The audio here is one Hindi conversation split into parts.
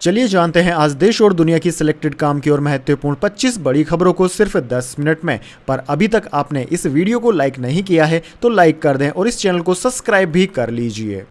चलिए जानते हैं आज देश और दुनिया की सिलेक्टेड काम की और महत्वपूर्ण 25 बड़ी खबरों को सिर्फ 10 मिनट में। पर अभी तक आपने इस वीडियो को लाइक नहीं किया है तो लाइक कर दें और इस चैनल को सब्सक्राइब भी कर लीजिए।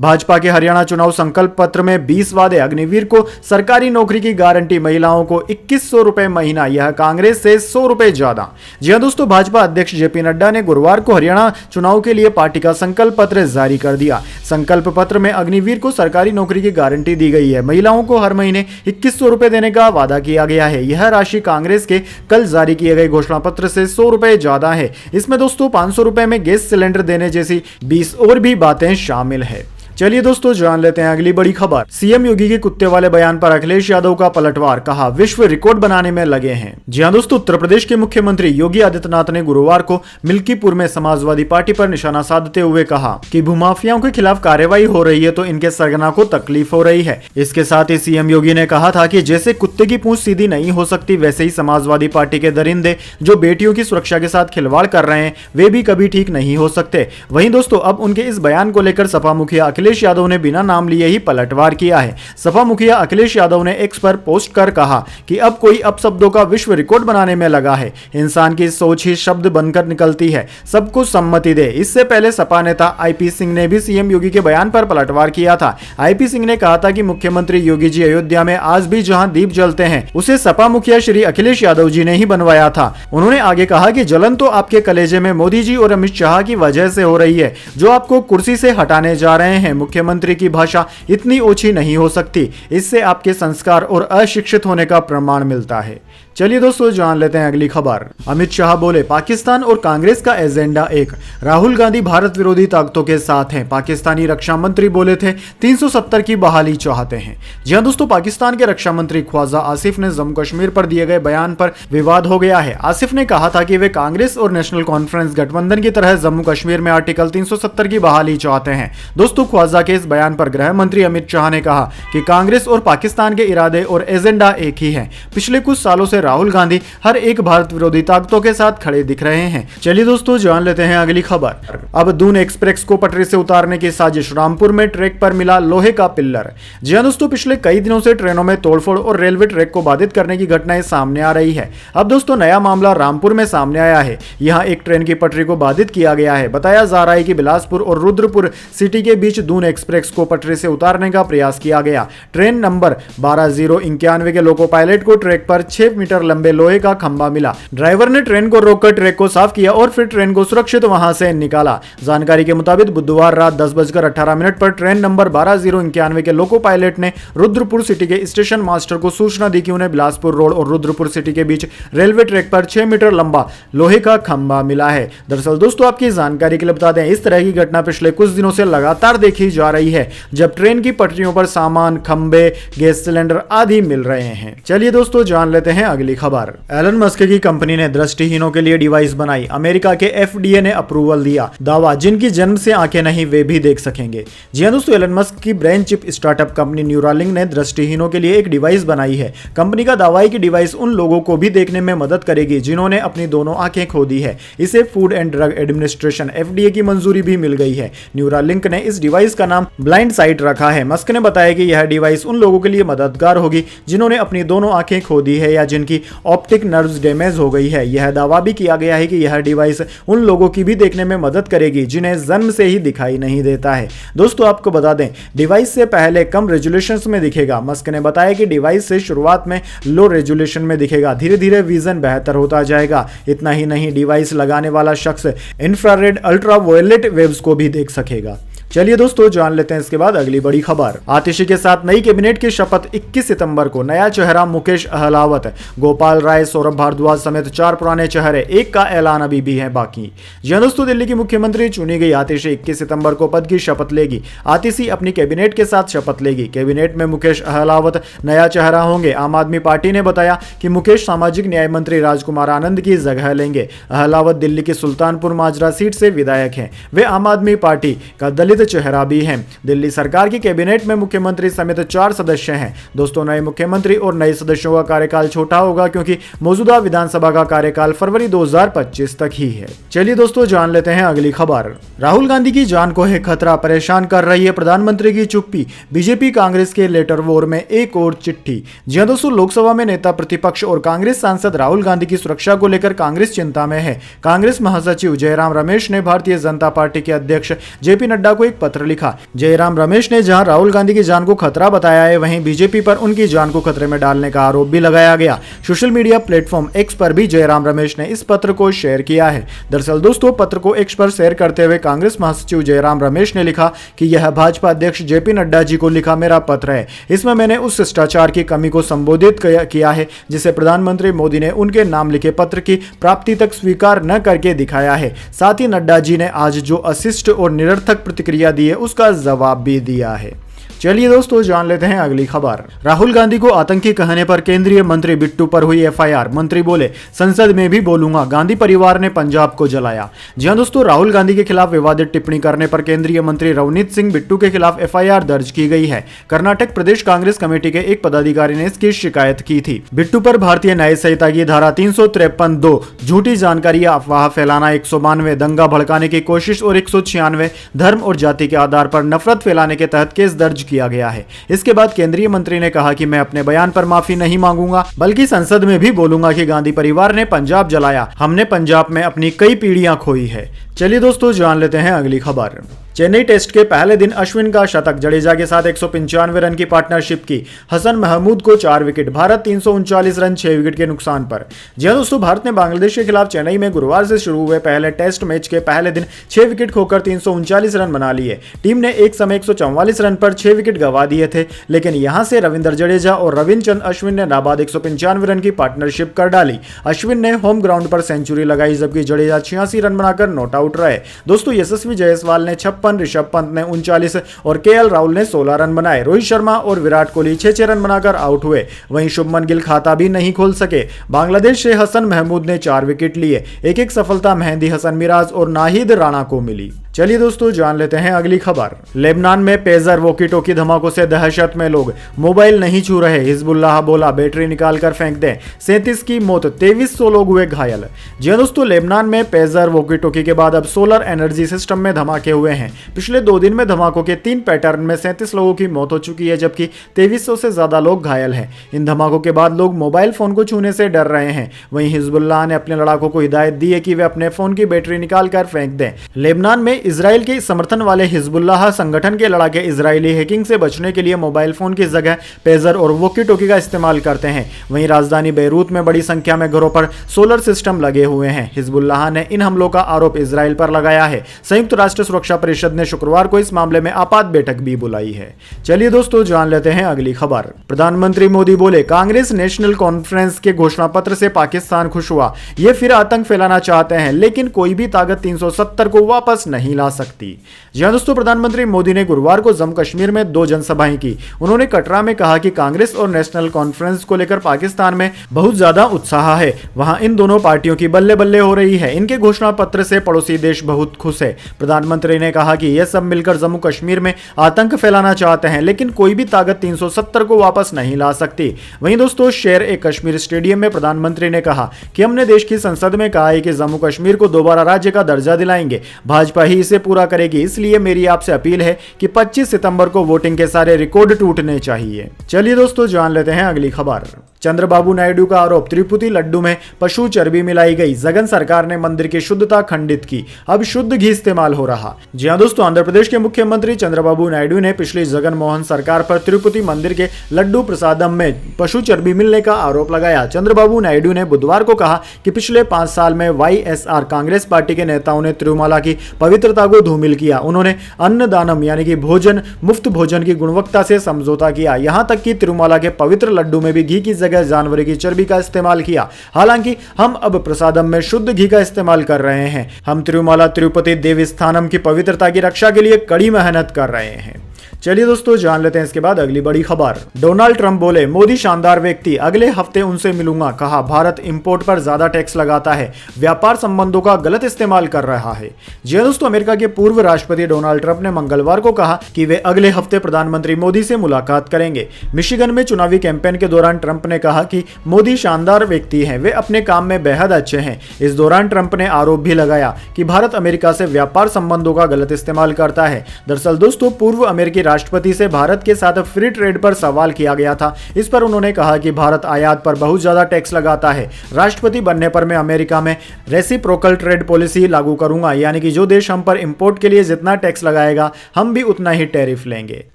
भाजपा के हरियाणा चुनाव संकल्प पत्र में 20 वादे, अग्निवीर को सरकारी नौकरी की गारंटी, महिलाओं को 2100 रुपए महीना, यह कांग्रेस से 100 रुपए ज्यादा। जी हां दोस्तों, भाजपा अध्यक्ष जेपी नड्डा ने गुरुवार को हरियाणा चुनाव के लिए पार्टी का संकल्प पत्र जारी कर दिया। संकल्प पत्र में अग्निवीर को सरकारी नौकरी की गारंटी दी गई है। महिलाओं को हर महीने 2100 रुपए देने का वादा किया गया है। यह राशि कांग्रेस के कल जारी किए गए घोषणा पत्र से 100 रुपए ज्यादा है। इसमें दोस्तों 500 रुपए में गैस सिलेंडर देने जैसी 20 और भी बातें शामिल है। चलिए दोस्तों जान लेते हैं अगली बड़ी खबर। सीएम योगी के कुत्ते वाले बयान पर अखिलेश यादव का पलटवार, कहा विश्व रिकॉर्ड बनाने में लगे हैं। जी हां दोस्तों, उत्तर प्रदेश के मुख्यमंत्री योगी आदित्यनाथ ने गुरुवार को मिल्कीपुर में समाजवादी पार्टी पर निशाना साधते हुए कहा कि भूमाफियाओं के खिलाफ कार्रवाई हो रही है तो इनके सरगना को तकलीफ हो रही है। इसके साथ ही सीएम योगी ने कहा था कि जैसे कुत्ते की पूंछ सीधी नहीं हो सकती, वैसे ही समाजवादी पार्टी के दरिंदे जो बेटियों की सुरक्षा के साथ खिलवाड़ कर रहे हैं वे भी कभी ठीक नहीं हो सकते। वहीं दोस्तों अब उनके इस बयान को लेकर सपा मुखिया अखिलेश यादव ने बिना नाम लिए ही पलटवार किया है। सपा मुखिया अखिलेश यादव ने एक्स पर पोस्ट कर कहा कि अब कोई अपशब्दों का विश्व रिकॉर्ड बनाने में लगा है। इंसान की सोच ही शब्द बनकर निकलती है, सबको सम्मति दे। इससे पहले सपा नेता आईपी सिंह ने भी सीएम योगी के बयान पर पलटवार किया था। आईपी सिंह ने कहा था कि मुख्यमंत्री योगी जी अयोध्या में आज भी जहां दीप जलते हैं उसे सपा मुखिया श्री अखिलेश यादव जी ने ही बनवाया था। उन्होंने आगे कहा कि जलन तो आपके कलेजे में मोदी जी और अमित शाह की वजह से हो रही है, जो आपको कुर्सी से हटाने जा रहे हैं। मुख्यमंत्री की भाषा इतनी ओछी नहीं हो सकती, इससे आपके संस्कार और अशिक्षित होने का प्रमाण मिलता है। चलिए दोस्तों जान लेते हैं अगली खबर। अमित शाह बोले पाकिस्तान और कांग्रेस का एजेंडा एक, राहुल गांधी भारत विरोधी ताकतों के साथ हैं। पाकिस्तानी रक्षा मंत्री बोले थे 370 की बहाली चाहते हैं। जी हां दोस्तों, पाकिस्तान के रक्षा मंत्री ख्वाजा आसिफ ने जम्मू कश्मीर पर दिए गए बयान पर विवाद हो गया है। आसिफ ने कहा था कि वे कांग्रेस और नेशनल कॉन्फ्रेंस गठबंधन की तरह जम्मू कश्मीर में आर्टिकल 370 की बहाली चाहते हैं। दोस्तों ख्वाजा के इस बयान पर गृह मंत्री अमित शाह ने कहा कि कांग्रेस और पाकिस्तान के इरादे और एजेंडा एक ही है। पिछले कुछ सालों से राहुल गांधी हर एक भारत विरोधी ताकतों के साथ खड़े दिख रहे हैं। चलिए दोस्तों जान लेते हैं अगली खबर। अब दून एक्सप्रेस को पटरी से उतारने की साजिश, रामपुर में ट्रैक पर मिला लोहे का पिल्लर। जी हां दोस्तों, पिछले कई दिनों से ट्रेनों में तोड़फोड़ और रेलवे ट्रैक को बाधित करने की घटनाएं सामने आ रही है। अब दोस्तों नया मामला रामपुर में सामने आया है। यहां एक ट्रेन की पटरी को बाधित किया गया है। बताया जा रहा है कि बिलासपुर और रुद्रपुर सिटी के बीच दून एक्सप्रेस को पटरी से उतारने का प्रयास किया गया। ट्रेन नंबर 12091 के लोको पायलट को ट्रैक पर 6 मीटर लंबे लोहे का खंभा मिला। ड्राइवर ने ट्रेन को रोककर ट्रैक को साफ किया और फिर ट्रेन को सुरक्षित वहां से निकाला। जानकारी के मुताबिक बुधवार रात 10:18 पर ट्रेन नंबर 12091 के लोको पायलट ने रुद्रपुर सिटी के स्टेशन मास्टर को सूचना दी कि उन्हें बिलासपुर रोड और रुद्रपुर सिटी के बीच रेलवे ट्रैक पर 6 मीटर लंबा लोहे का खंभा मिला है। दरअसल दोस्तों आपकी जानकारी के लिए बता दें, इस तरह की घटना पिछले कुछ दिनों से लगातार देखी जा रही है, जब ट्रेन की पटरियों पर सामान, खंबे, गैस सिलेंडर आदि मिल रहे हैं। चलिए दोस्तों जान लेते हैं अगली खबर। एलन मस्क की कंपनी ने दृष्टिहीनों के लिए डिवाइस बनाई, अमेरिका के एफडीए ने अप्रूवल दिया। दावा, जिनकी जन्म से आंखें नहीं वे भी देख सकेंगे। जी हां दोस्तों, एलन मस्क की brain chip startup company Neuralink ने दृष्टिहीनों के लिए एक डिवाइस बनाई है। कंपनी का दावा है कि डिवाइस उन लोगों को भी देखने में मदद करेगी जिन्होंने अपनी दोनों आंखें खो दी है। इसे food and drug administration FDA की मंजूरी भी मिल गई है। न्यूरालिंक ने इस डिवाइस का नाम ब्लाइंड साइट रखा है। मस्क ने बताया कि यह डिवाइस उन लोगों के लिए मददगार होगी जिन्होंने अपनी दोनों आंखें खो दी है या जिनकी ऑप्टिक नर्व्स डैमेज हो गई है। यह दावा भी किया गया है कि यह डिवाइस उन लोगों की भी देखने में मदद करेगी जिन्हें जन्म से ही दिखाई नहीं देता है। दोस्तों आपको बता दें, डिवाइस से पहले कम रेजोल्यूशन में दिखेगा। मस्क ने बताया कि डिवाइस से शुरुआत में लो रेजोल्यूशन में दिखेगा, धीरे धीरे विजन बेहतर होता जाएगा। इतना ही नहीं, डिवाइस लगाने वाला शख्स इंफ्रारेड अल्ट्रावायलेट वेव्स को भी देख सकेगा। चलिए दोस्तों जान लेते हैं इसके बाद अगली बड़ी खबर। आतिशी के साथ नई कैबिनेट की शपथ 21 सितंबर को। नया चेहरा मुकेश अहलावत, गोपाल राय, सौरभ भारद्वाज समेत 4 पुराने चेहरे, एक का ऐलान अभी भी है बाकी। जी हां दोस्तों, दिल्ली की मुख्यमंत्री चुनी गई आतिशी 21 सितंबर को पद की शपथ लेगी। आतिशी अपनी कैबिनेट के साथ शपथ लेगी। कैबिनेट में मुकेश अहलावत नया चेहरा होंगे। आम आदमी पार्टी ने बताया कि मुकेश सामाजिक न्याय मंत्री राजकुमार आनंद की जगह लेंगे। अहलावत दिल्ली की सुल्तानपुर माजरा सीट से विधायक हैं। वे आम आदमी पार्टी का दलित चेहरा भी हैं। दिल्ली सरकार की कैबिनेट में मुख्यमंत्री समेत 4 सदस्य हैं। दोस्तों, नए मुख्यमंत्री और नए सदस्यों का कार्यकाल छोटा होगा क्योंकि मौजूदा विधानसभा का कार्यकाल फरवरी 2025 तक ही है। चलिए दोस्तों, जान लेते हैं अगली खबर। राहुल गांधी की जान को है खतरा, परेशान कर रही है प्रधानमंत्री की चुप्पी। बीजेपी कांग्रेस के लेटर वॉर में एक और चिट्ठी। जी हां दोस्तों, लोकसभा में नेता प्रतिपक्ष और कांग्रेस सांसद राहुल गांधी की सुरक्षा को लेकर कांग्रेस चिंता में है। कांग्रेस महासचिव जयराम रमेश ने भारतीय जनता पार्टी के अध्यक्ष जेपी नड्डा को एक पत्र लिखा। जयराम रमेश ने जहां राहुल गांधी की जान को खतरा बताया है, वहीं बीजेपी पर उनकी जान को खतरे में डालने का आरोप भी लगाया गया। सोशल मीडिया प्लेटफॉर्म एक्स पर भी जयराम रमेश ने इस पत्र को शेयर किया है। दरअसल दोस्तों, पत्र को एक्स पर शेयर करते हुए कांग्रेस महासचिव जयराम रमेश ने लिखा कि यह भाजपा अध्यक्ष जेपी नड्डा जी को लिखा मेरा पत्र है। इसमें मैंने उस शिष्टाचार की कमी को संबोधित किया है जिसे प्रधानमंत्री मोदी ने उनके नाम लिखे पत्र की प्राप्ति तक स्वीकार न करके दिखाया है। साथ ही नड्डा जी ने आज जो अशिष्ट और निरर्थक प्रतिक्रिया दी है उसका जवाब भी दिया है। चलिए दोस्तों, जान लेते हैं अगली खबर। राहुल गांधी को आतंकी कहने पर केंद्रीय मंत्री बिट्टू पर हुई एफआईआर। मंत्री बोले, संसद में भी बोलूंगा, गांधी परिवार ने पंजाब को जलाया। जी हां दोस्तों, राहुल गांधी के खिलाफ विवादित टिप्पणी करने पर केंद्रीय मंत्री रवनीत सिंह बिट्टू के खिलाफ एफआईआर दर्ज की गई है। कर्नाटक प्रदेश कांग्रेस कमेटी के एक पदाधिकारी ने इसकी शिकायत की थी। बिट्टू पर भारतीय न्याय संहिता की धारा 353(2) झूठी जानकारी या अफवाह फैलाना, 192 दंगा भड़काने की कोशिश और 196 धर्म और जाति के आधार पर नफरत फैलाने के तहत केस दर्ज किया गया है। इसके बाद केंद्रीय मंत्री ने कहा कि मैं अपने बयान पर माफी नहीं मांगूंगा, बल्कि संसद में भी बोलूंगा कि गांधी परिवार ने पंजाब जलाया। हमने पंजाब में अपनी कई पीढ़ियां खोई है। चलिए दोस्तों, जान लेते हैं अगली खबर। चेन्नई टेस्ट के पहले दिन अश्विन का शतक, जडेजा के साथ 195 रन की पार्टनरशिप की। हसन महमूद को 4 विकेट, भारत 339 रन 6 विकेट के नुकसान पर। जी हां दोस्तों, भारत ने बांग्लादेश के खिलाफ चेन्नई में गुरुवार से शुरू हुए पहले टेस्ट मैच के पहले दिन 6 विकेट खोकर 339 रन बना लिए। टीम ने एक समय 144 रन पर 6 विकेट गंवा दिए थे, लेकिन यहां से रविंद्र जडेजा और रविचंद्रन अश्विन ने नाबाद 195 रन की पार्टनरशिप कर डाली। अश्विन ने होम ग्राउंड पर सेंचुरी लगाई, जबकि जडेजा 86 रन बनाकर नॉट आउट रहे। दोस्तों, यशस्वी जायसवाल ने 56, ऋषभ पंत ने 39 और केएल राहुल ने 16 रन बनाए। रोहित शर्मा और विराट कोहली 6-6 रन बनाकर आउट हुए। वहीं शुभमन गिल खाता भी नहीं खोल सके। बांग्लादेश से हसन महमूद ने 4 विकेट लिए। एक सफलता मेहंदी हसन मिराज और नाहिद राणा को मिली। चलिए दोस्तों, जान लेते हैं अगली खबर। लेबनान में पेजर वॉकी टॉकी धमाकों से दहशत में लोग, मोबाइल नहीं छू रहे। हिजबुल्लाह बोला, बैटरी निकाल कर फेंक दें। 37 की मौत, 2300 लोग हुए घायल। जी हां दोस्तों, लेबनान में पेजर वॉकी टॉकी के बाद अब सोलर एनर्जी सिस्टम में धमाके हुए हैं। पिछले 2 दिन में धमाकों के 3 पैटर्न में 37 लोगों की मौत हो चुकी है, जबकि 2300 से ज्यादा लोग घायल हैं। इन धमाकों के बाद लोग मोबाइल फोन को छूने से डर रहे हैं। वहीं हिजबुल्लाह ने अपने लड़ाकों को हिदायत दी है कि वे अपने फोन की बैटरी निकाल कर फेंक दें। लेबनान में इजराइल के समर्थन वाले हिजबुल्लाह संगठन के लड़ाके इजरायली हैकिंग से बचने के लिए मोबाइल फोन की जगह पेजर और वॉकी टॉकी का इस्तेमाल करते हैं। वहीं राजधानी बेरूत में बड़ी संख्या में घरों पर सोलर सिस्टम लगे हुए हैं। हिजबुल्लाह ने इन हमलों का आरोप इजराइल पर लगाया है। संयुक्त राष्ट्र सुरक्षा परिषद ने शुक्रवार को इस मामले में आपात बैठक भी बुलाई है। चलिए दोस्तों, जान लेते हैं अगली खबर। प्रधानमंत्री मोदी बोले, कांग्रेस नेशनल कॉन्फ्रेंस के घोषणा पत्र से पाकिस्तान खुश हुआ। ये फिर आतंक फैलाना चाहते हैं, लेकिन कोई भी ताकत 370 को वापस नहीं ला सकती। जी हां दोस्तों, प्रधानमंत्री मोदी ने गुरुवार को जम्मू कश्मीर में 2 जनसभाएं की। उन्होंने कटरा में कहा कि कांग्रेस और नेशनल कॉन्फ्रेंस को लेकर पाकिस्तान में बहुत ज्यादा उत्साह है। वहां इन दोनों पार्टियों की बल्ले बल्ले हो रही है। इनके घोषणा पत्र से पड़ोसी देश बहुत खुश है। प्रधानमंत्री ने कहा कि यह सब मिलकर जम्मू कश्मीर में आतंक फैलाना चाहते हैं, लेकिन कोई भी ताकत 370 को वापस नहीं ला सकती। वहीं दोस्तों, शेर-ए-कश्मीर स्टेडियम में प्रधानमंत्री ने कहा कि हमने देश की संसद में कहा है कि जम्मू कश्मीर को दोबारा राज्य का दर्जा दिलाएंगे। भाजपा ही इसे पूरा करेगी, इसलिए मेरी आपसे अपील है कि 25 सितंबर को वोटिंग के सारे रिकॉर्ड टूटने चाहिए। चलिए दोस्तों, जान लेते हैं अगली खबर। चंद्रबाबू नायडू का आरोप, तिरुपति लड्डू में पशु चर्बी मिलाई गई। जगन सरकार ने मंदिर की शुद्धता खंडित की, अब शुद्ध घी इस्तेमाल हो रहा। जी हां दोस्तों, आंध्र प्रदेश के मुख्यमंत्री चंद्रबाबू नायडू ने पिछली जगन मोहन सरकार पर तिरुपति मंदिर के लड्डू प्रसादम में पशु चर्बी मिलने का आरोप लगाया। चंद्रबाबू नायडू ने बुधवार को कहा कि पिछले 5 साल में वाईएसआर कांग्रेस पार्टी के नेताओं ने तिरुमला की पवित्रता को धूमिल किया। उन्होंने अन्नदानम यानी कि भोजन, मुफ्त भोजन की गुणवत्ता से समझौता किया। यहां तक कि तिरुमला के पवित्र लड्डू में भी घी की जगह जानवर की चर्बी का इस्तेमाल किया। हालांकि हम अब प्रसादम में शुद्ध घी का इस्तेमाल कर रहे हैं। हम तिरुमला तिरुपति देवस्थानम की पवित्रता की रक्षा के लिए कड़ी मेहनत कर रहे हैं। चलिए दोस्तों, जान लेते हैं इसके बाद अगली बड़ी खबर। डोनाल्ड ट्रंप बोले, मोदी शानदार व्यक्ति, अगले हफ्ते उनसे मिलूंगा। कहा, भारत इंपोर्ट पर ज्यादा टैक्स लगाता है, व्यापार संबंधों का गलत इस्तेमाल कर रहा है। जी हां दोस्तों, अमेरिका के पूर्व राष्ट्रपति डोनाल्ड ट्रंप ने मंगलवार को कहा कि वे अगले हफ्ते प्रधानमंत्री मोदी से मुलाकात करेंगे। मिशिगन में चुनावी कैंपेन के दौरान ट्रंप ने कहा कि मोदी शानदार व्यक्ति हैं, वे अपने काम में बेहद अच्छे हैं। इस दौरान ट्रंप ने आरोप भी लगाया कि भारत अमेरिका से व्यापार संबंधों का गलत इस्तेमाल करता है। दरअसल दोस्तों, पूर्व अमेरिकी राष्ट्रपति से भारत के साथ फ्री ट्रेड पर सवाल किया गया था। इस पर उन्होंने कहा कि भारत आयात पर बहुत ज्यादा टैक्स लगाता है। राष्ट्रपति बनने पर मैं अमेरिका में रेसिप्रोकल ट्रेड पॉलिसी लागू करूंगा, यानी कि जो देश हम पर इंपोर्ट के लिए जितना टैक्स लगाएगा, हम भी उतना ही टैरिफ लेंगे।